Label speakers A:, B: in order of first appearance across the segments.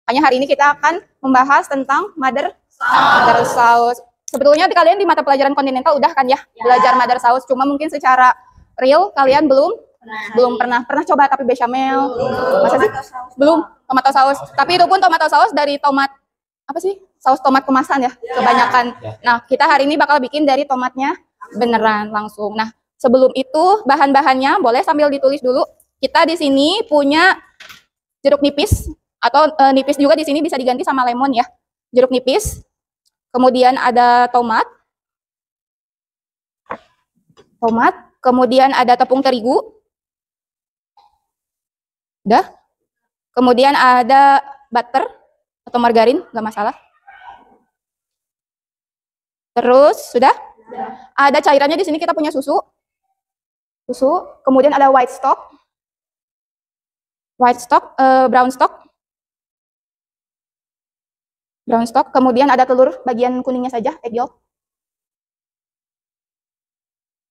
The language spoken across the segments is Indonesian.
A: Makanya hari ini kita akan membahas tentang mother sauce. Sebetulnya kalian di mata pelajaran kontinental udah kan ya belajar mother sauce, cuma mungkin secara real kalian belum pernah coba tapi bechamel. Masa sih? Belum. Tomato sauce. Tapi itu pun tomato sauce dari tomat apa sih? Saus tomat kemasan ya, kebanyakan. Nah, kita hari ini bakal bikin dari tomatnya beneran langsung. Nah, sebelum itu bahan-bahannya boleh sambil ditulis dulu. Kita di sini punya jeruk nipis atau nipis juga di sini bisa diganti sama lemon ya. Jeruk nipis. Kemudian ada tomat, kemudian ada tepung terigu, udah. Kemudian ada butter atau margarin, nggak masalah. Terus sudah. Ada cairannya di sini kita punya susu, kemudian ada white stock, brown stock, kemudian ada telur bagian kuningnya saja, egg yolk.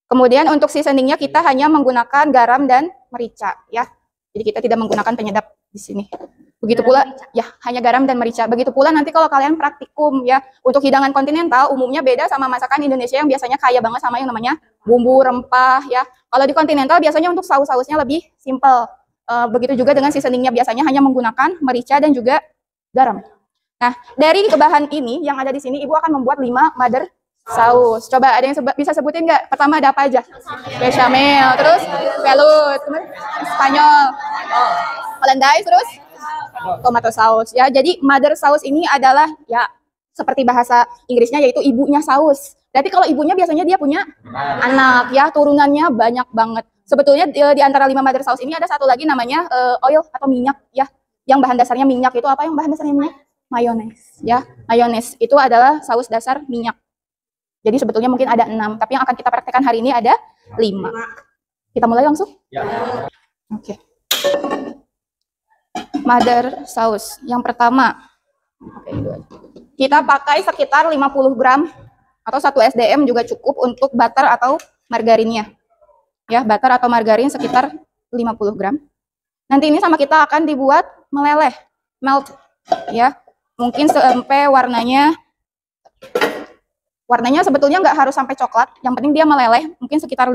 A: Kemudian untuk seasoningnya kita hanya menggunakan garam dan merica ya. Jadi kita tidak menggunakan penyedap di sini. Begitu pula ya, hanya garam dan merica. Begitu pula nanti kalau kalian praktikum ya, untuk hidangan kontinental umumnya beda sama masakan Indonesia yang biasanya kaya banget sama yang namanya bumbu rempah ya. Kalau di kontinental biasanya untuk saus-sausnya lebih simple. Begitu juga dengan seasoningnya biasanya hanya menggunakan merica dan juga garam. Nah, dari bahan ini yang ada di sini, Ibu akan membuat 5 mother saus. Coba ada yang bisa sebutin nggak? Pertama ada apa aja? Bechamel, terus velouté, Spanyol, Hollandaise, terus tomato saus ya. Jadi mother saus ini adalah ya seperti bahasa Inggrisnya yaitu ibunya saus. Berarti kalau ibunya biasanya dia punya anak ya, turunannya banyak banget. Sebetulnya di antara 5 mother saus ini ada satu lagi namanya oil atau minyak ya. Yang bahan dasarnya minyak itu apa yang bahan dasarnya minyak? Mayones ya. Mayones itu adalah saus dasar minyak. Jadi sebetulnya mungkin ada 6, tapi yang akan kita praktekkan hari ini ada 5. Kita mulai langsung? Ya. Oke. Mother sauce. Yang pertama, kita pakai sekitar 50 gram atau 1 SDM juga cukup untuk butter atau margarinnya. Ya, butter atau margarin sekitar 50 gram. Nanti ini sama kita akan dibuat meleleh, melt ya. Mungkin sampai warnanya sebetulnya nggak harus sampai coklat, yang penting dia meleleh, mungkin sekitar 1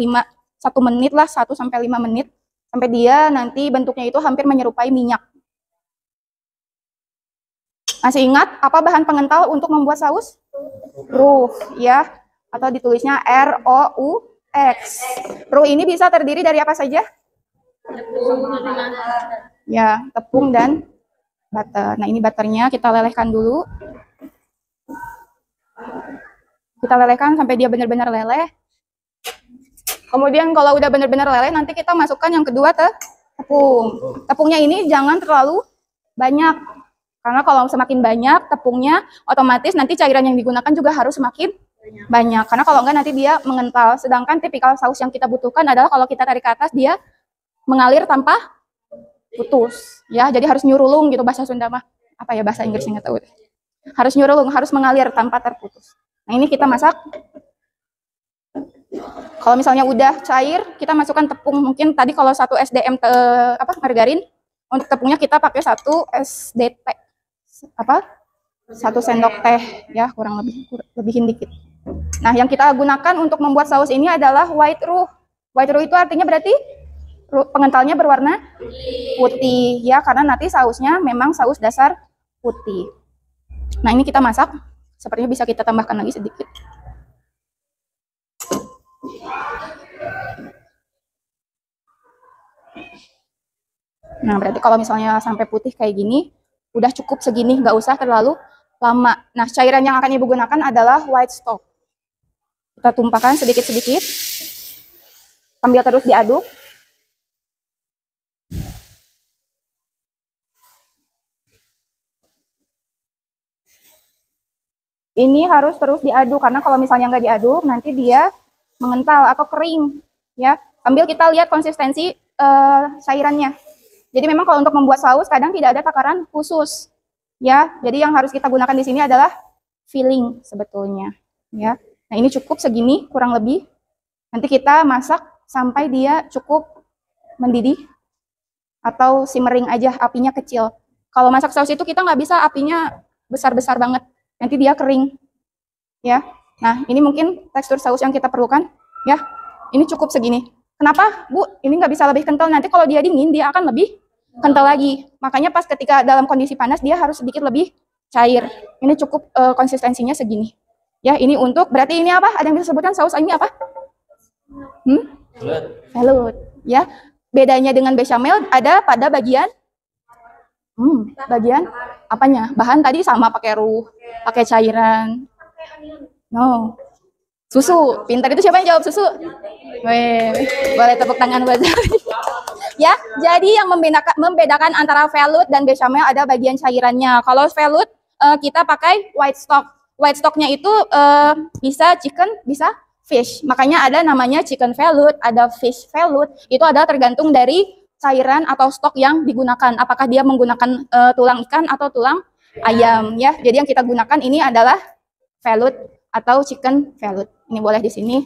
A: menit lah, 1 sampai 5 menit, sampai dia nanti bentuknya itu hampir menyerupai minyak. Masih ingat apa bahan pengental untuk membuat saus? Roux ya, atau ditulisnya ROUX. Roux ini bisa terdiri dari apa saja? Ya, tepung dan butter. Nah, ini butternya kita lelehkan dulu. Kita lelehkan sampai dia benar-benar leleh. Kemudian kalau udah benar-benar leleh, nanti kita masukkan yang kedua tepung. Tepungnya ini jangan terlalu banyak. Karena kalau semakin banyak tepungnya, otomatis nanti cairan yang digunakan juga harus semakin banyak. Karena kalau enggak nanti dia mengental. Sedangkan tipikal saus yang kita butuhkan adalah kalau kita tarik ke atas, dia mengalir tanpa putus. Ya, jadi harus nyurulung gitu bahasa Sunda mah. Apa ya bahasa Inggrisnya nggak tahu. Harus nyurulung, harus mengalir tanpa terputus. Nah, ini kita masak. Kalau misalnya udah cair, kita masukkan tepung. Mungkin tadi kalau 1 SDM margarin, untuk tepungnya kita pakai 1 SDT. 1 sendok teh ya, kurang lebihin dikit. Nah, yang kita gunakan untuk membuat saus ini adalah white roux. White roux itu artinya berarti pengentalnya berwarna putih ya, karena nanti sausnya memang saus dasar putih. Nah, ini kita masak. Sepertinya bisa kita tambahkan lagi sedikit. Nah, berarti kalau misalnya sampai putih kayak gini, udah cukup segini, nggak usah terlalu lama. Nah, cairan yang akan Ibu gunakan adalah white stock. Kita tumpahkan sedikit-sedikit, sambil terus diaduk. Ini harus terus diaduk, karena kalau misalnya nggak diaduk, nanti dia mengental atau kering. Ya, sambil kita lihat konsistensi cairannya. Jadi memang kalau untuk membuat saus, kadang tidak ada takaran khusus. Ya, jadi yang harus kita gunakan di sini adalah filling sebetulnya. Ya, nah ini cukup segini kurang lebih. Nanti kita masak sampai dia cukup mendidih atau simmering aja, apinya kecil. Kalau masak saus itu kita nggak bisa apinya besar-besar banget, nanti dia kering. Ya, nah ini mungkin tekstur saus yang kita perlukan. Ya, ini cukup segini. Kenapa, Bu? Ini nggak bisa lebih kental. Nanti kalau dia dingin, dia akan lebih kental lagi. Makanya pas ketika dalam kondisi panas, dia harus sedikit lebih cair. Ini cukup konsistensinya segini. Ya, ini untuk, berarti ini apa? Ada yang bisa sebutkan saus ini apa? Velout. Ya, bedanya dengan bechamel ada pada bagian bagian apanya? Bahan tadi sama pakai roux, pakai cairan. No. Susu. Pintar itu siapa yang jawab susu? Weh, boleh tepuk tangan buat ya, jadi yang membedakan antara velout dan bechamel ada bagian cairannya. Kalau velout kita pakai white stock. White stocknya itu bisa chicken, bisa fish. Makanya ada namanya chicken velout, ada fish velout. Itu adalah tergantung dari cairan atau stok yang digunakan. Apakah dia menggunakan tulang ikan atau tulang ayam ya. Jadi yang kita gunakan ini adalah velout atau chicken velout. Ini boleh di sini.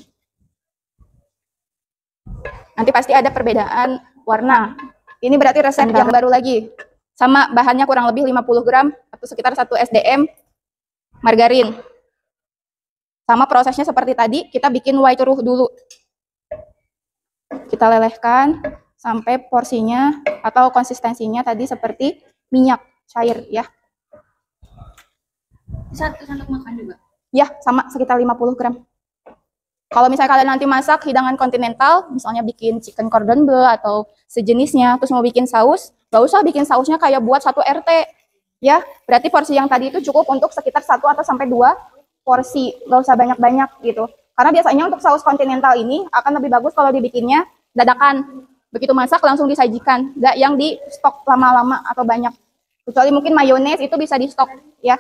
A: Nanti pasti ada perbedaan warna. Ini berarti resep yang baru lagi. Sama bahannya kurang lebih 50 gram atau sekitar 1 SDM margarin. Sama prosesnya seperti tadi, kita bikin white roux dulu. Kita lelehkan sampai porsinya atau konsistensinya tadi seperti minyak cair ya.
B: Satu sendok makan juga?
A: Ya, sama sekitar 50 gram. Kalau misalnya kalian nanti masak hidangan kontinental, misalnya bikin chicken cordon bleu atau sejenisnya, terus mau bikin saus, gak usah bikin sausnya kayak buat 1 RT. Ya, berarti porsi yang tadi itu cukup untuk sekitar 1 atau sampai 2 porsi. Gak usah banyak-banyak gitu. Karena biasanya untuk saus kontinental ini akan lebih bagus kalau dibikinnya dadakan. Begitu masak langsung disajikan, nggak yang di stok lama-lama atau banyak. Kecuali mungkin mayones itu bisa di stok ya.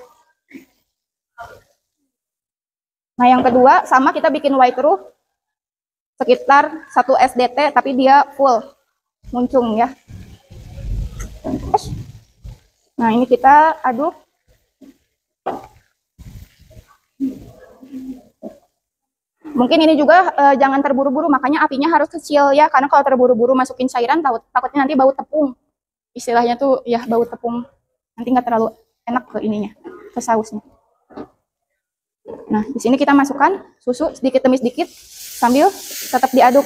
A: Nah yang kedua sama kita bikin white roux sekitar 1 SDT tapi dia full muncung ya. Nah ini kita aduk. Mungkin ini juga jangan terburu-buru, makanya apinya harus kecil ya, karena kalau terburu-buru masukin cairan takutnya nanti bau tepung. Istilahnya tuh ya bau tepung. Nanti nggak terlalu enak ke ininya, ke sausnya. Nah, di sini kita masukkan susu sedikit demi sedikit sambil tetap diaduk.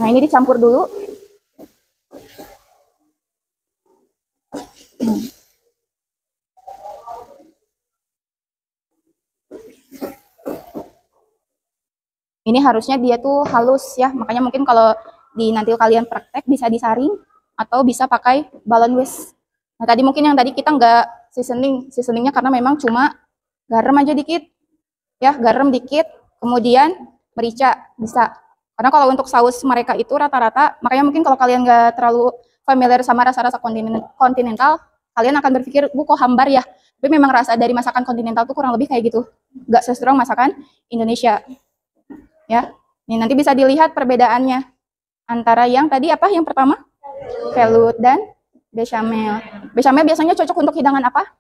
A: Nah, ini dicampur dulu. Ini harusnya dia tuh halus ya, makanya mungkin kalau nanti kalian praktek bisa disaring atau bisa pakai balon whisk. Nah tadi mungkin yang tadi kita nggak seasoningnya karena memang cuma garam aja dikit, ya garam dikit, kemudian merica bisa. Karena kalau untuk saus mereka itu rata-rata, makanya mungkin kalau kalian nggak terlalu familiar sama rasa-rasa kontinental, kalian akan berpikir, bu kok hambar ya? Tapi memang rasa dari masakan kontinental tuh kurang lebih kayak gitu, nggak se-strong masakan Indonesia. Ya, ini nanti bisa dilihat perbedaannya antara yang tadi apa yang pertama velout dan bechamel. Bechamel biasanya cocok untuk hidangan apa?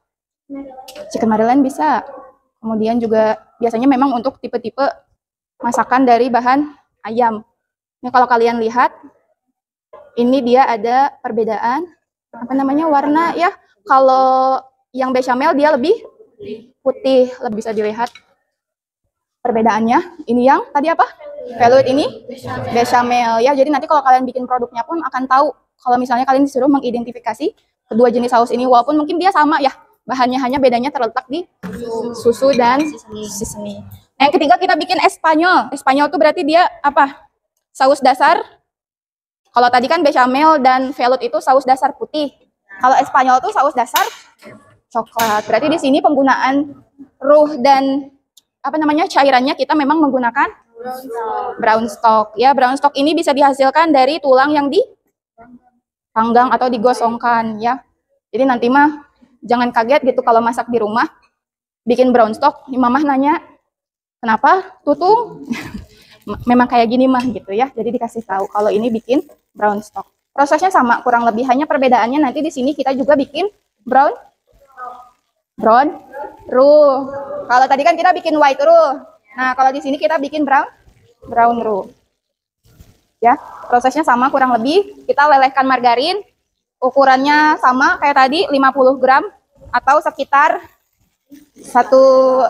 A: Chicken Maryland bisa. Kemudian juga biasanya memang untuk tipe-tipe masakan dari bahan ayam. Ini kalau kalian lihat, ini dia ada perbedaan apa namanya warna ya. Kalau yang bechamel dia lebih putih, lebih bisa dilihat perbedaannya. Ini yang tadi apa? Velout, ini bechamel ya. Jadi nanti kalau kalian bikin produknya pun akan tahu kalau misalnya kalian disuruh mengidentifikasi kedua jenis saus ini, walaupun mungkin dia sama ya, bahannya hanya bedanya terletak di susu dan seasoning. Nah, yang ketiga kita bikin Espanyol. Espanyol itu berarti dia apa? Saus dasar. Kalau tadi kan bechamel dan velout itu saus dasar putih. Kalau Espanyol itu saus dasar coklat. Berarti di sini penggunaan roux dan apa namanya cairannya kita memang menggunakan brown stock ya. Brown stock ini bisa dihasilkan dari tulang yang dipanggang atau digosongkan ya. Jadi nanti mah jangan kaget gitu kalau masak di rumah bikin brown stock, mamah nanya kenapa tutung memang kayak gini mah gitu ya. Jadi dikasih tahu kalau ini bikin brown stock. Prosesnya sama kurang lebih, hanya perbedaannya nanti di sini kita juga bikin brown roux. Kalau tadi kan kita bikin white roux. Nah, kalau di sini kita bikin brown roux. Ya, prosesnya sama kurang lebih. Kita lelehkan margarin, ukurannya sama kayak tadi 50 gram atau sekitar 1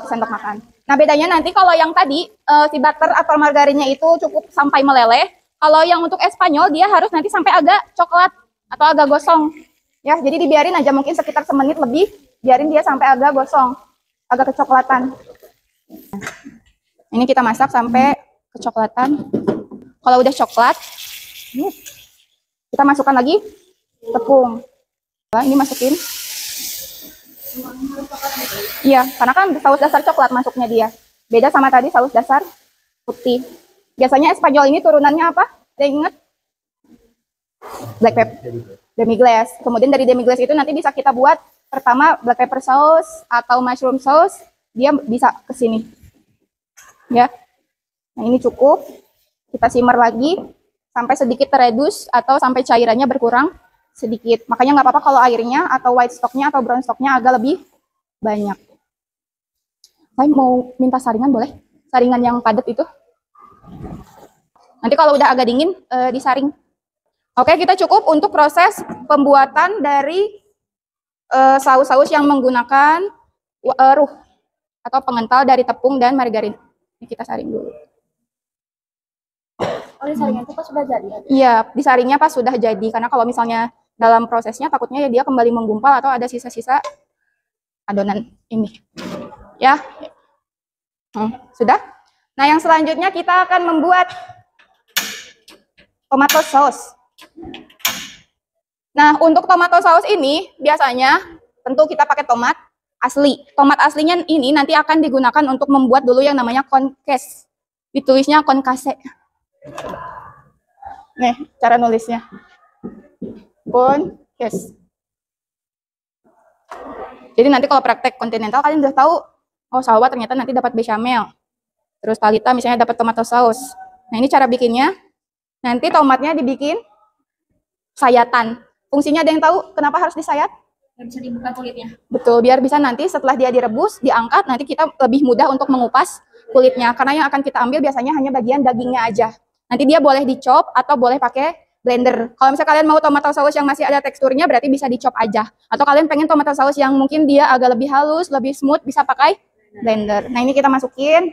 A: sendok makan. Nah, bedanya nanti kalau yang tadi si butter atau margarinnya itu cukup sampai meleleh. Kalau yang untuk Espanyol dia harus nanti sampai agak coklat atau agak gosong. Ya, jadi dibiarin aja mungkin sekitar semenit lebih, biarin dia sampai agak gosong, agak kecoklatan. Ini kita masak sampai kecoklatan. Kalau udah coklat, kita masukkan lagi tepung. Nah, ini masukin. Iya, karena kan saus dasar coklat masuknya dia. Beda sama tadi saus dasar putih. Biasanya Espanyol ini turunannya apa? Ada inget? Black pepper, demi-glace. Kemudian dari demi-glace itu nanti bisa kita buat pertama black pepper sauce atau mushroom sauce. Dia bisa ke sini. Ya. Nah, ini cukup. Kita simmer lagi sampai sedikit teredus atau sampai cairannya berkurang sedikit. Makanya nggak apa-apa kalau airnya atau white stocknya atau brown stocknya agak lebih banyak. Saya mau minta saringan boleh? Saringan yang padat itu. Nanti kalau udah agak dingin disaring. Oke, kita cukup untuk proses pembuatan dari saus-saus yang menggunakan ruh atau pengental dari tepung dan margarin. Ini kita saring dulu.
B: Oh, disaringnya itu pas sudah jadi?
A: Iya, disaringnya pas sudah jadi. Karena kalau misalnya dalam prosesnya takutnya ya dia kembali menggumpal atau ada sisa-sisa adonan ini. Ya, sudah. Nah, yang selanjutnya kita akan membuat tomato sauce. Nah, untuk tomato sauce ini biasanya tentu kita pakai tomat asli. Tomat aslinya ini nanti akan digunakan untuk membuat dulu yang namanya concase. Ditulisnya concase. Nih, cara nulisnya. Concase. Jadi nanti kalau praktek kontinental kalian udah tahu, oh Salwa ternyata nanti dapat bechamel. Terus Talita misalnya dapat tomato sauce. Nah, ini cara bikinnya. Nanti tomatnya dibikin sayatan. Fungsinya ada yang tahu kenapa harus disayat?
B: Biar bisa dibuka kulitnya.
A: Betul, biar bisa nanti setelah dia direbus, diangkat, nanti kita lebih mudah untuk mengupas kulitnya. Karena yang akan kita ambil biasanya hanya bagian dagingnya aja. Nanti dia boleh dicop atau boleh pakai blender. Kalau misalnya kalian mau tomato sauce yang masih ada teksturnya, berarti bisa dicop aja. Atau kalian pengen tomato sauce yang mungkin dia agak lebih halus, lebih smooth, bisa pakai blender. Nah, ini kita masukin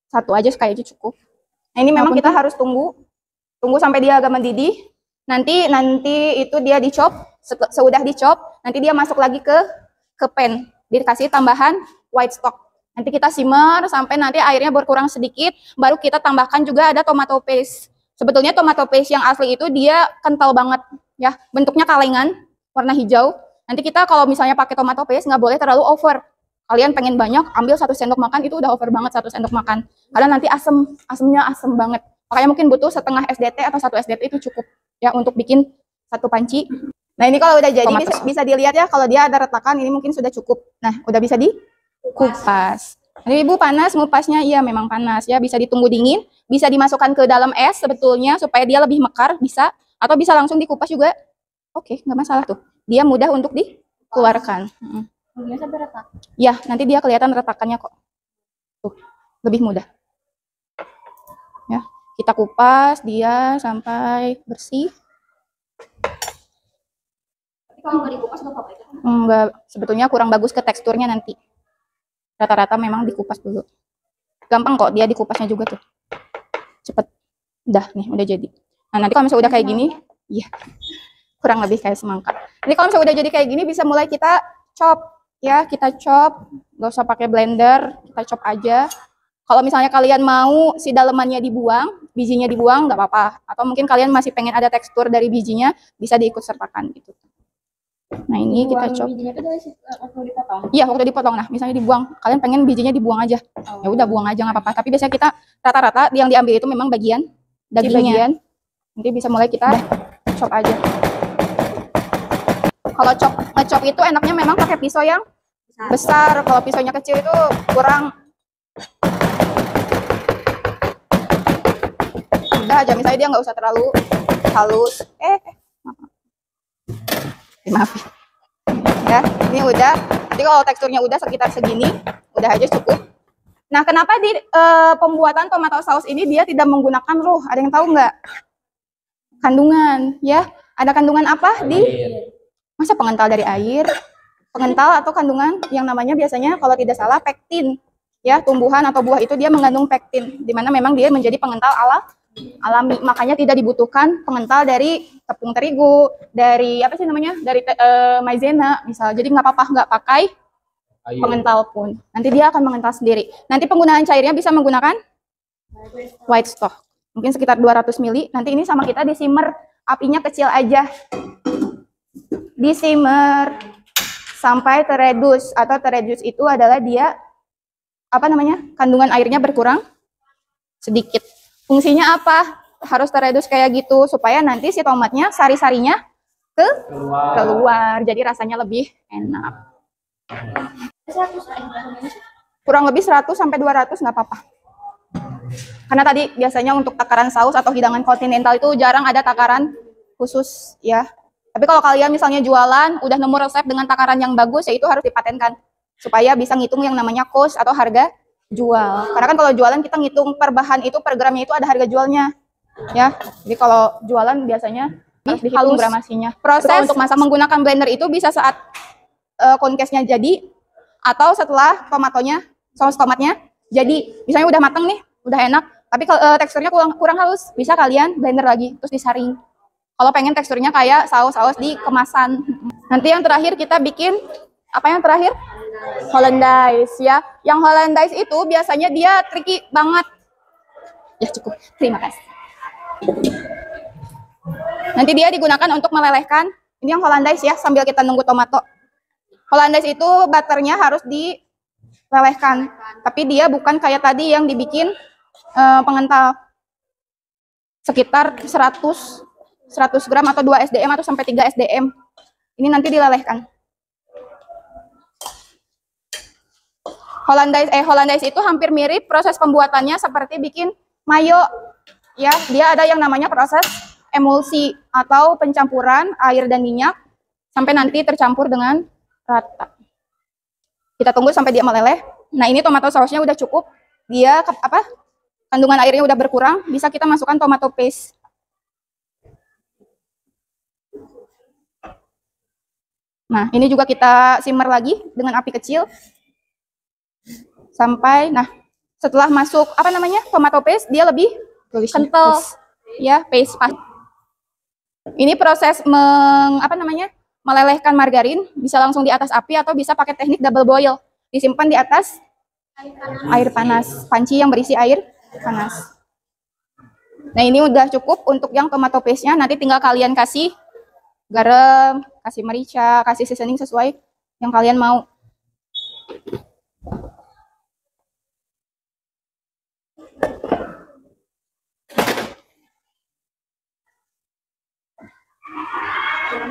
A: satu aja kayaknya cukup. Nah, ini memang kita harus tunggu sampai dia agak mendidih. Nanti itu dia dicop. Seudah dicop, nanti dia masuk lagi ke pan. Dikasih tambahan white stock. Nanti kita simmer sampai nanti airnya berkurang sedikit, baru kita tambahkan juga ada tomato paste. Sebetulnya tomato paste yang asli itu dia kental banget ya, bentuknya kalengan, warna hijau. Nanti kita kalau misalnya pakai tomato paste nggak boleh terlalu over. Kalian pengen banyak, ambil 1 sendok makan, itu udah over banget 1 sendok makan. Karena nanti asemnya asem banget. Makanya mungkin butuh setengah SDT atau 1 SDT itu cukup ya untuk bikin 1 panci. Nah, ini kalau udah jadi bisa dilihat ya, kalau dia ada retakan ini mungkin sudah cukup. Nah, udah bisa dikupas. Jadi Ibu panas ngupasnya? Iya, memang panas ya, bisa ditunggu dingin, bisa dimasukkan ke dalam es sebetulnya supaya dia lebih mekar, bisa, atau bisa langsung dikupas juga. Oke, nggak masalah tuh. Dia mudah untuk dikeluarkan.
B: Biasa beretak.
A: Ya, nanti dia kelihatan retakannya kok. Tuh, lebih mudah. Ya, kita kupas dia sampai bersih.
B: Kalau nggak dikupas nggak apa-apa itu?
A: Enggak, sebetulnya kurang bagus ke teksturnya nanti. Rata-rata memang dikupas dulu. Gampang kok dia dikupasnya juga tuh. Cepet. Udah nih, udah jadi. Nah, nanti kalau misalnya udah kayak gini, iya. Kurang lebih kayak semangka. Jadi kalau misalnya udah jadi kayak gini bisa mulai kita chop ya, kita chop. Gak usah pakai blender, kita chop aja. Kalau misalnya kalian mau si dalemannya dibuang, bijinya dibuang nggak apa-apa. Atau mungkin kalian masih pengen ada tekstur dari bijinya, bisa diikut sertakan gitu. Nah, ini kita chop.
B: Bijinya itu dari waktu dipotong?
A: Iya, waktu dipotong. Nah, misalnya dibuang. Kalian pengen bijinya dibuang aja. Ya udah buang aja nggak apa-apa. Tapi biasanya kita rata-rata yang diambil itu memang bagian dagingnya. Nanti bisa mulai kita chop aja. Kalau ngechop itu enaknya memang pakai pisau yang besar. Kalau pisaunya kecil itu kurang. Udah aja, misalnya dia nggak usah terlalu halus. Maaf ya, ini udah. Jadi kalau teksturnya udah sekitar segini, udah aja cukup. Nah, kenapa di pembuatan tomato sauce ini dia tidak menggunakan ruh? Ada yang tahu nggak? Kandungan ya, ada kandungan apa di Masa pengental dari air? Pengental atau kandungan yang namanya biasanya kalau tidak salah pektin. Ya, tumbuhan atau buah itu dia mengandung pektin, di mana memang dia menjadi pengental alami. Makanya tidak dibutuhkan pengental dari tepung terigu, dari apa sih namanya? Dari maizena misal. Jadi nggak apa-apa nggak pakai pengental pun. Nanti dia akan mengental sendiri. Nanti penggunaan cairnya bisa menggunakan white stock. Mungkin sekitar 200 ml. Nanti ini sama kita disimmer, apinya kecil aja. Disimmer sampai teredus, atau teredus itu adalah dia apa namanya, kandungan airnya berkurang sedikit. Fungsinya apa? Harus teredus kayak gitu supaya nanti si tomatnya sari-sarinya keluar, jadi rasanya lebih enak. Kurang lebih 100 sampai 200 nggak apa-apa. Karena tadi biasanya untuk takaran saus atau hidangan kontinental itu jarang ada takaran khusus ya. Tapi kalau kalian misalnya jualan udah nemu resep dengan takaran yang bagus, ya itu harus dipatenkan supaya bisa ngitung yang namanya cost atau harga jual. Karena kan kalau jualan kita ngitung per bahan itu, per gramnya itu ada harga jualnya ya. Jadi kalau jualan biasanya harus dihitung gramasinya. Proses untuk masak menggunakan blender itu bisa saat konkesnya jadi atau setelah saus tomatnya jadi. Misalnya udah mateng nih, udah enak, tapi teksturnya kurang halus, bisa kalian blender lagi terus disaring. Kalau pengen teksturnya kayak saus-saus di kemasan. Nanti yang terakhir kita bikin apa yang terakhir? Hollandaise ya. Yang Hollandaise itu biasanya dia tricky banget. Ya cukup. Terima kasih. Nanti dia digunakan untuk melelehkan. Ini yang Hollandaise ya, sambil kita nunggu tomato. Hollandaise itu butternya harus dilelehkan. Tapi dia bukan kayak tadi yang dibikin pengental. Sekitar 100 gram atau 2 SDM atau sampai 3 SDM. Ini nanti dilelehkan. Hollandaise itu hampir mirip proses pembuatannya seperti bikin mayo. Ya, dia ada yang namanya proses emulsi atau pencampuran air dan minyak sampai nanti tercampur dengan rata. Kita tunggu sampai dia meleleh. Nah, ini tomato sausnya udah cukup. Dia kandungan airnya udah berkurang, bisa kita masukkan tomato paste. Nah, ini juga kita simmer lagi dengan api kecil. Sampai, nah, setelah masuk, apa namanya, tomato paste, dia lebih kental. Ya, paste. Ini proses melelehkan margarin, bisa langsung di atas api atau bisa pakai teknik double boil. Disimpan di atas air panas. Panci yang berisi air panas. Nah, ini udah cukup untuk yang tomato paste-nya. Nanti tinggal kalian kasih garam, kasih merica, kasih seasoning sesuai yang kalian mau.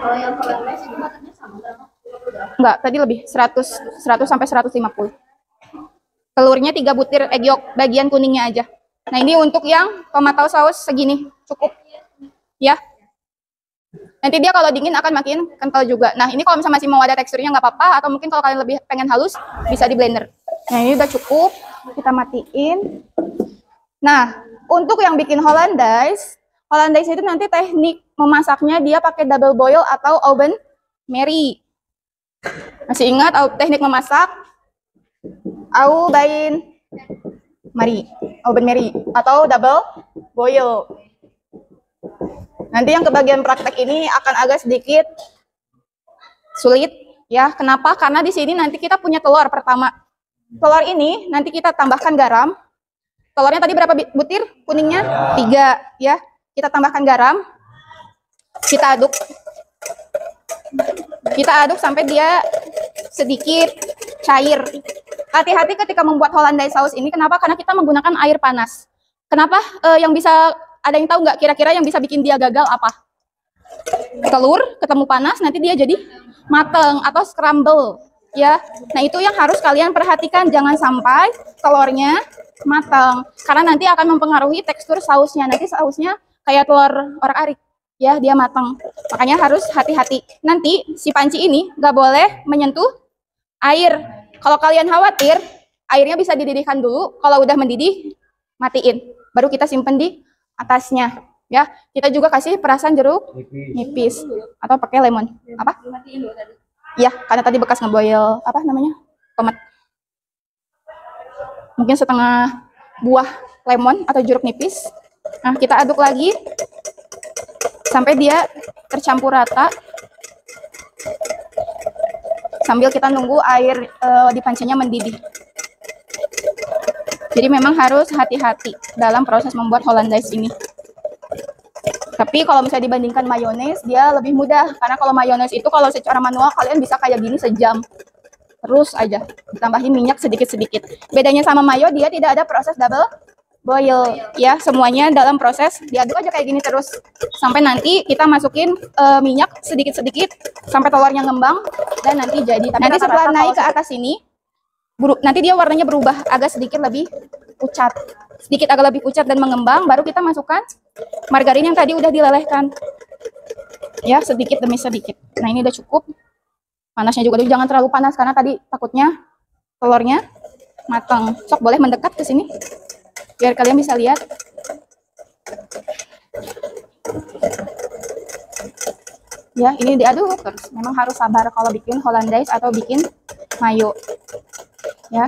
B: Kalau yang Hollandaise itu matangnya sama berapa?
A: Enggak, tadi lebih 100 sampai 150. Telurnya 3 butir egg yolk, bagian kuningnya aja. Nah, ini untuk yang tomato saus segini, cukup. Ya. Nanti dia kalau dingin akan makin kental juga. Nah, ini kalau misalnya masih mau ada teksturnya nggak apa-apa, atau mungkin kalau kalian lebih pengen halus, bisa di blender. Nah, ini udah cukup. Kita matiin. Nah, untuk yang bikin Hollandaise itu nanti teknik memasaknya dia pakai double boil atau oven Mary. Masih ingat teknik memasak? Oven Mary atau double boil. Nanti yang ke bagian praktek ini akan agak sedikit sulit ya. Kenapa? Karena di sini nanti kita punya telur pertama. Telur ini nanti kita tambahkan garam. Telurnya tadi berapa butir? Kuningnya 3 ya. Kita tambahkan garam. Kita aduk. Kita aduk sampai dia sedikit cair. Hati-hati ketika membuat Hollandaise sauce ini. Kenapa? Karena kita menggunakan air panas. Kenapa? Yang bisa, ada yang tahu nggak kira-kira yang bisa bikin dia gagal apa? Telur ketemu panas, nanti dia jadi mateng atau scramble. Ya, nah itu yang harus kalian perhatikan. Jangan sampai telurnya matang. Karena nanti akan mempengaruhi tekstur sausnya. Nanti sausnya kayak telur orak-arik. Ya, dia matang. Makanya harus hati-hati. Nanti si panci ini nggak boleh menyentuh air. Kalau kalian khawatir, airnya bisa dididihkan dulu. Kalau udah mendidih, matiin. Baru kita simpen di atasnya. Ya, kita juga kasih perasan jeruk nipis atau pakai lemon. Apa? Ya, karena tadi bekas ngeboil apa namanya? Tomat. Mungkin setengah buah lemon atau jeruk nipis. Nah, kita aduk lagi sampai dia tercampur rata. Sambil kita nunggu air di pancinya mendidih. Jadi memang harus hati-hati dalam proses membuat Hollandaise ini. Tapi kalau misalnya dibandingkan mayones, dia lebih mudah. Karena kalau mayones itu kalau secara manual kalian bisa kayak gini sejam. Terus aja, ditambahin minyak sedikit-sedikit. Bedanya sama mayo, dia tidak ada proses double boil. Ya, semuanya dalam proses diaduk aja kayak gini terus. Sampai nanti kita masukin minyak sedikit-sedikit, sampai telurnya ngembang, dan nanti jadi. Nanti setelah naik ke atas ini, nanti dia warnanya berubah, agak sedikit lebih pucat. Sedikit agak lebih pucat dan mengembang, baru kita masukkan margarin yang tadi udah dilelehkan. Ya, sedikit demi sedikit. Nah, ini udah cukup. Panasnya juga jangan terlalu panas karena tadi takutnya telurnya matang. Sok boleh mendekat ke sini biar kalian bisa lihat. Ya, ini diaduk terus. Memang harus sabar kalau bikin Hollandaise atau bikin mayo. Ya.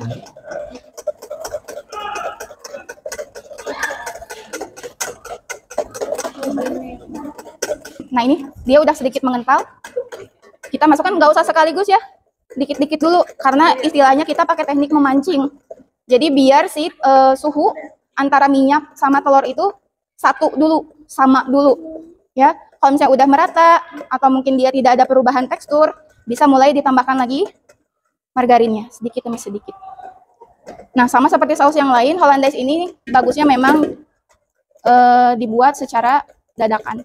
A: Nah, ini dia udah sedikit mengental. Kita masukkan, nggak usah sekaligus ya, dikit-dikit dulu karena istilahnya kita pakai teknik memancing. Jadi biar si suhu antara minyak sama telur itu satu dulu, sama dulu ya. Kalau misalnya udah merata atau mungkin dia tidak ada perubahan tekstur, bisa mulai ditambahkan lagi margarinnya sedikit demi sedikit. Nah, sama seperti saus yang lain, Hollandaise ini bagusnya memang dibuat secara dadakan.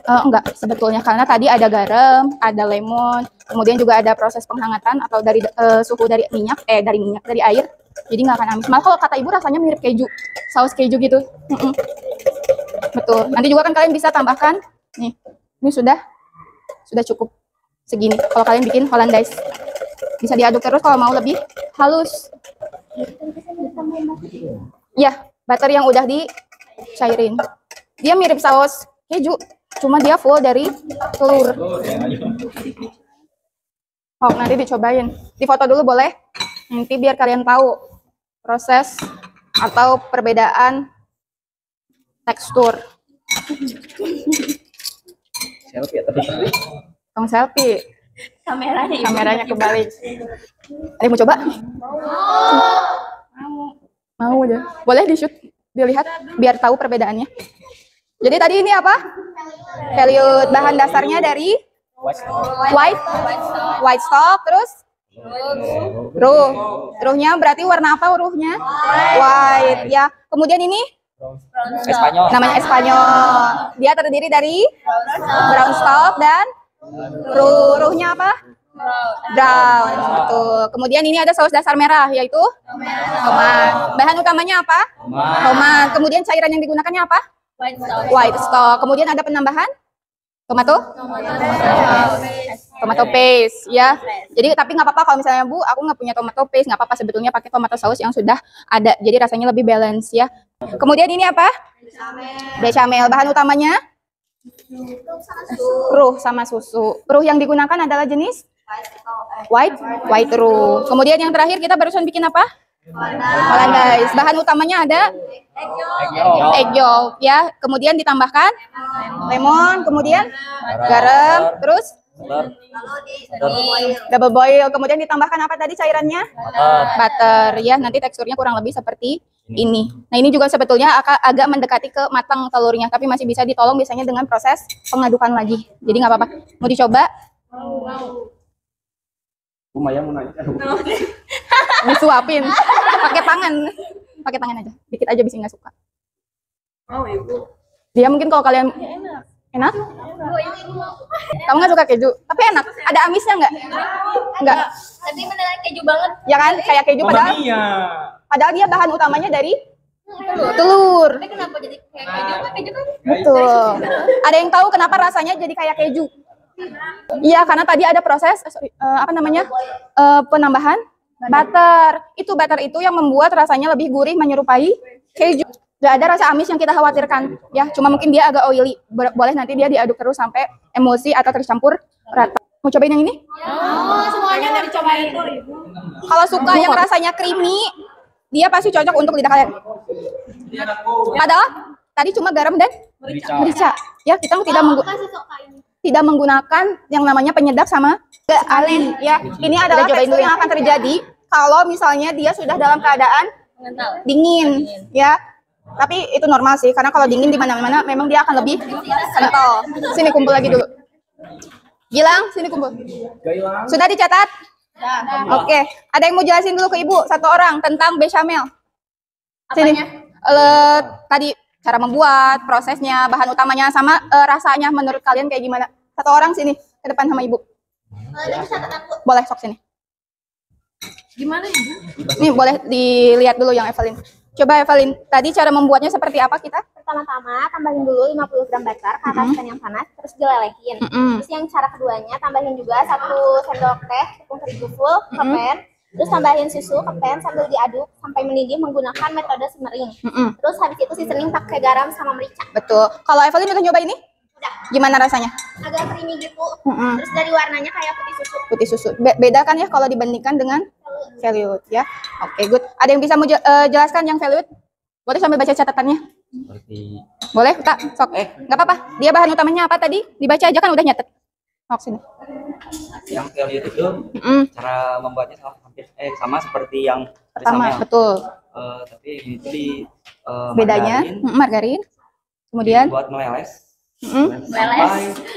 A: Enggak sebetulnya, karena tadi ada garam, ada lemon, kemudian juga ada proses penghangatan atau dari suhu dari dari air, jadi nggak akan amis. Malah kalau kata ibu rasanya mirip keju, saus keju gitu. Betul. Nanti juga kan kalian bisa tambahkan nih, ini sudah cukup segini. Kalau kalian bikin Hollandaise, bisa diaduk terus kalau mau lebih halus. Ya, butter yang udah dicairin. Dia mirip saus keju, cuma dia full dari telur. Oh, nanti dicobain. Difoto dulu boleh? Nanti biar kalian tahu proses atau perbedaan tekstur.
C: Selfie atau
A: Tong selfie. Kameranya kebalik. Ada yang mau coba? Mau aja. Boleh di-shoot, dilihat biar tahu perbedaannya. Jadi tadi ini apa? Pelliot, bahan dasarnya dari white stock, terus ruhnya berarti warna apa ruhnya? White ya. Kemudian ini
C: Espanyol.
A: namanya Espanyol. Dia terdiri dari brown stock dan ruhnya apa? Brown. Betul. Kemudian ini ada saus dasar merah yaitu tomat. Bahan utamanya apa? Tomat. Kemudian cairan yang digunakannya apa? White stock. Kemudian ada penambahan tomato paste ya. Jadi tapi nggak apa-apa kalau misalnya Bu, aku nggak punya tomato paste, nggak apa-apa sebetulnya pakai tomato saus yang sudah ada. Jadi rasanya lebih balance ya. Kemudian ini apa? Bechamel. Bahan utamanya ruh sama susu. Ruh yang digunakan adalah jenis white roux. Kemudian yang terakhir kita barusan bikin apa? Hollandaise. Bahan utamanya ada egg yolk ya. Kemudian ditambahkan lemon, kemudian garam, terus double boil. Kemudian ditambahkan apa tadi cairannya? Butter ya. Nanti teksturnya kurang lebih seperti ini. Nah, ini juga sebetulnya agak mendekati ke matang telurnya, tapi masih bisa ditolong biasanya dengan proses pengadukan lagi. Jadi nggak apa-apa. Mau dicoba?
C: Bu Maya mau nanya.
A: Disuapin pakai tangan aja, dikit aja bisa nggak suka.
B: Ibu.
A: Dia mungkin kalau kalian enak? Kamu nggak suka keju, tapi enak. Ada amisnya nggak?
B: Tapi beneran keju banget.
A: Ya kan, kayak keju padahal dia bahan utamanya dari telur.
B: Tapi kenapa jadi kayak keju? Keju kan
A: Betul. Ada yang tahu kenapa rasanya jadi kayak keju? Iya, karena tadi ada proses penambahan Butter. Butter itu yang membuat rasanya lebih gurih menyerupai keju. Gak ada rasa amis yang kita khawatirkan. Ya, cuma mungkin dia agak oily. Boleh nanti dia diaduk terus sampai emulsi atau tercampur rata. Mau cobain yang ini?
B: Oh, semuanya nggak dicobain.
A: Kalau suka yang rasanya creamy, dia pasti cocok untuk lidah kalian. Padahal tadi cuma garam dan merica. Ya, kita tidak menggunakan yang namanya penyedap sama alen. Ya, ini adalah tekstur yang akan terjadi kalau misalnya dia sudah dalam keadaan dingin. Ya, tapi itu normal sih, karena kalau dingin di mana-mana memang dia akan lebih kental. Sini kumpul lagi dulu. Gilang, sini kumpul. Sudah dicatat? Oke. Ada yang mau jelasin dulu ke Ibu, satu orang, tentang bechamel? Sini. Tadi cara membuat, prosesnya, bahan utamanya, sama rasanya menurut kalian kayak gimana? Satu orang sini, ke depan sama Ibu. Boleh, sok sini.
B: Gimana ya?
A: Nih, boleh dilihat dulu yang Evelyn. Coba Evelyn, tadi cara membuatnya seperti apa kita?
D: Pertama-tama tambahin dulu 50 gram butter ke atas pan yang panas, terus dilelehin. Terus yang cara keduanya tambahin juga 1 sendok teh tepung terigu full ke pan, terus tambahin susu ke pan sambil diaduk sampai mendidih menggunakan metode simmering. Terus habis itu seasoning pakai garam sama merica.
A: Betul. Kalau Evelyn udah nyoba ini?
D: Udah.
A: Gimana rasanya?
D: Agak creamy gitu. Terus dari warnanya kayak putih susu.
A: Putih susu. Beda kan ya kalau dibandingkan dengan Veloute ya. Oke, good. Ada yang bisa jelaskan yang Veloute? Boleh sambil baca catatannya?
C: Seperti
A: Boleh, tak? Sok. Nggak apa-apa. Dia bahan utamanya apa tadi? Dibaca aja kan udah nyatet. Sok sini.
C: yang Veloute itu cara membuatnya sama seperti yang
A: Pertama,
C: bechamel.
A: betul.
C: Tapi itu di
A: Bedanya margarin. Kemudian
C: buat meleles.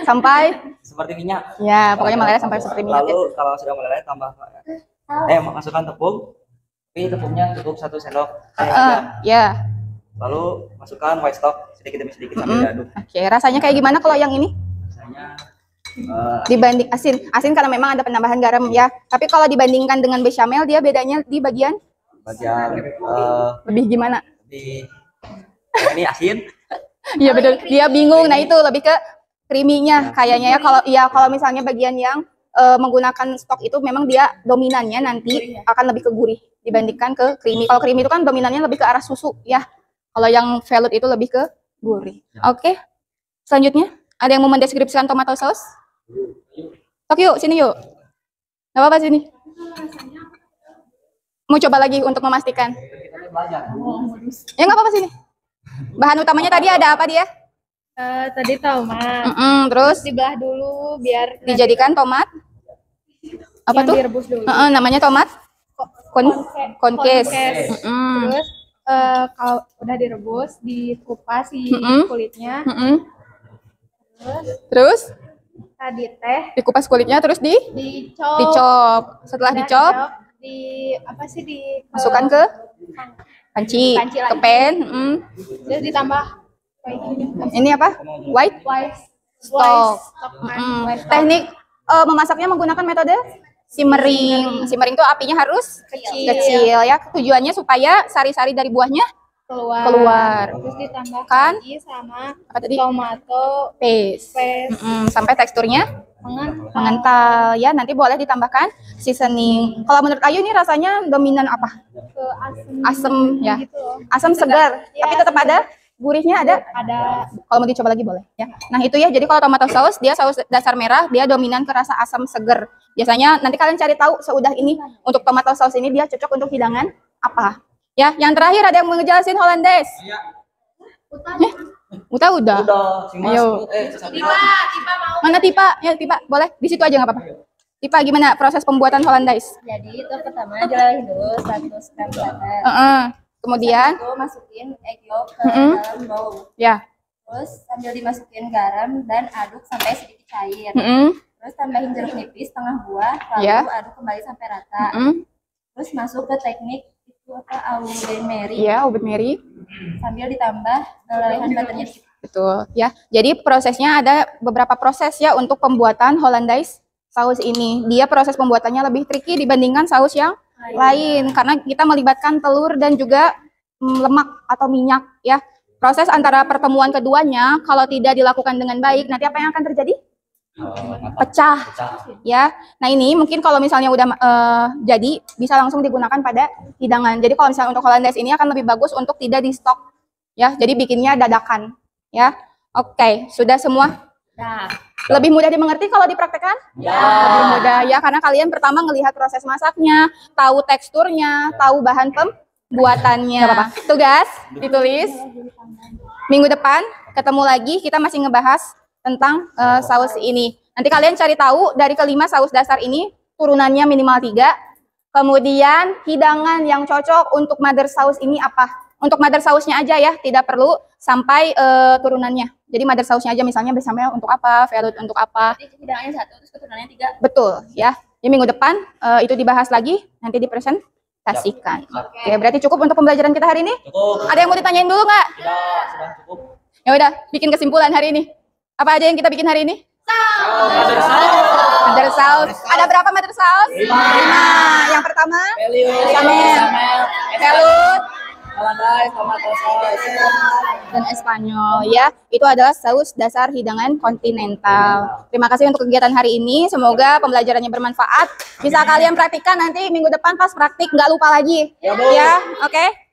A: sampai
C: Seperti minyak.
A: ya, pokoknya meleleh sampai seperti minyak.
C: Lalu kalau sudah meleleh tambah masukkan tepung. Tapi tepungnya cukup 1 sendok.
A: Ya.
C: Lalu masukkan white stock sedikit demi sedikit sambil diaduk.
A: Oke, rasanya kayak gimana kalau yang ini?
C: Rasanya
A: Dibanding asin karena memang ada penambahan garam ya. Tapi kalau dibandingkan dengan bechamel, dia bedanya di bagian
C: lebih
A: gimana?
C: ini asin.
A: Iya betul. Dia bingung. Nah itu lebih ke creamy-nya kayaknya ya. Kalau misalnya bagian yang menggunakan stok itu memang dia dominannya nanti akan lebih ke gurih dibandingkan ke creamy. Kalau creamy itu kan dominannya lebih ke arah susu ya. Kalau yang Veloute itu lebih ke gurih. Oke. Selanjutnya ada yang mau mendeskripsikan tomato sauce? Sok yuk, sini yuk. Gak apa-apa sini. Mau coba lagi untuk memastikan. Ya nggak apa-apa sini. Bahan utamanya tadi ada apa dia?
B: Tadi tomat.
A: Terus
B: Dibelah dulu biar
A: dijadikan tomat. Apa tuh?
B: direbus dulu.
A: Namanya tomat konkes.
B: Terus kalau udah direbus, dikupas si kulitnya.
A: Terus
B: Tadi teh
A: dikupas kulitnya, terus
B: dicop.
A: dicop. Setelah dicop, masukkan ke panci,
B: Panci
A: ke
B: lagi.
A: pan.
B: Terus ditambah kayak gini.
A: Ini apa? White stock. Teknik memasaknya menggunakan metode simmering. Simmering itu apinya harus kecil ya. Tujuannya supaya sari-sari dari buahnya keluar.
B: Terus ditambahkan
A: Kan?
B: lagi sama
A: Apa tadi?
B: tomato
A: Paste. Sampai teksturnya mengental ya. Nanti boleh ditambahkan seasoning. Kalau menurut Ayu ini rasanya dominan apa?
B: ke
A: Asam ya.
B: gitu loh.
A: Asam segar. Tapi tetap ada gurihnya ada. Kalau mau dicoba lagi boleh ya. Nah itu ya. Jadi kalau tomato sauce dia saus dasar merah, dia dominan ke rasa asam segar. Biasanya nanti kalian cari tahu seudah ini untuk tomato sauce ini dia cocok untuk hidangan apa. Ya, yang terakhir ada yang mau ngejelasin Hollandaise. Uta udah. Ayo. Mana Tipa? Ya Tipa, boleh di situ aja nggak apa-apa. Tipa, gimana proses pembuatan Hollandaise?
D: Jadi itu pertama dilelehin dulu 100 gram butter.
A: Kemudian,
D: Itu masukin egg yolk ke dalam bowl.
A: ya.
D: Terus sambil dimasukin garam dan aduk sampai sedikit cair. Terus tambahin jeruk nipis setengah buah, lalu
A: Ya.
D: aduk kembali sampai rata. Terus masuk ke teknik itu au bain marie.
A: Iya, Obat Mary.
D: Sambil ditambah lelehan butternya sedikit.
A: Betul, ya. Jadi prosesnya ada beberapa proses ya untuk pembuatan Hollandaise saus ini. Dia proses pembuatannya lebih tricky dibandingkan saus yang lain karena kita melibatkan telur dan juga lemak atau minyak ya. Proses antara pertemuan keduanya kalau tidak dilakukan dengan baik, nanti apa yang akan terjadi? pecah.
C: Pecah.
A: Ya. Nah, ini mungkin kalau misalnya udah jadi bisa langsung digunakan pada hidangan. Jadi kalau misalnya untuk Hollandaise ini akan lebih bagus untuk tidak di stok. Ya, jadi bikinnya dadakan. Ya. Oke, sudah semua?
B: Nah,
A: Lebih mudah dimengerti kalau dipraktekkan?
C: Ya.
A: Lebih mudah ya, karena kalian pertama ngelihat proses masaknya, tahu teksturnya, tahu bahan pembuatannya. Tugas ditulis. Minggu depan ketemu lagi, kita masih ngebahas tentang saus ini. Nanti kalian cari tahu dari kelima saus dasar ini turunannya minimal 3. Kemudian hidangan yang cocok untuk mother saus ini apa? Untuk mother sausnya aja ya, tidak perlu sampai turunannya. Jadi mother sausnya aja, misalnya bechamel untuk apa, velouté untuk apa.
B: jadi hidangannya 1, terus keturunannya 3.
A: Betul ya. Jadi minggu depan itu dibahas lagi, nanti dipresentasikan. Oke, berarti cukup untuk pembelajaran kita hari ini.
C: Cukup.
A: Ada yang mau ditanyain dulu nggak?
C: Tidak, sudah cukup.
A: Ya udah, bikin kesimpulan hari ini. Apa aja yang kita bikin hari ini? Mother sauce. Ada berapa mother sauce? 5. Yang pertama, bechamel, velouté,
C: Hollandaise, tomato sauce.
A: dan Espanyol ya. Itu adalah saus dasar hidangan kontinental. Terima kasih untuk kegiatan hari ini. Semoga pembelajarannya bermanfaat. Bisa kalian praktikkan nanti minggu depan pas praktik, nggak lupa lagi. Ya, oke.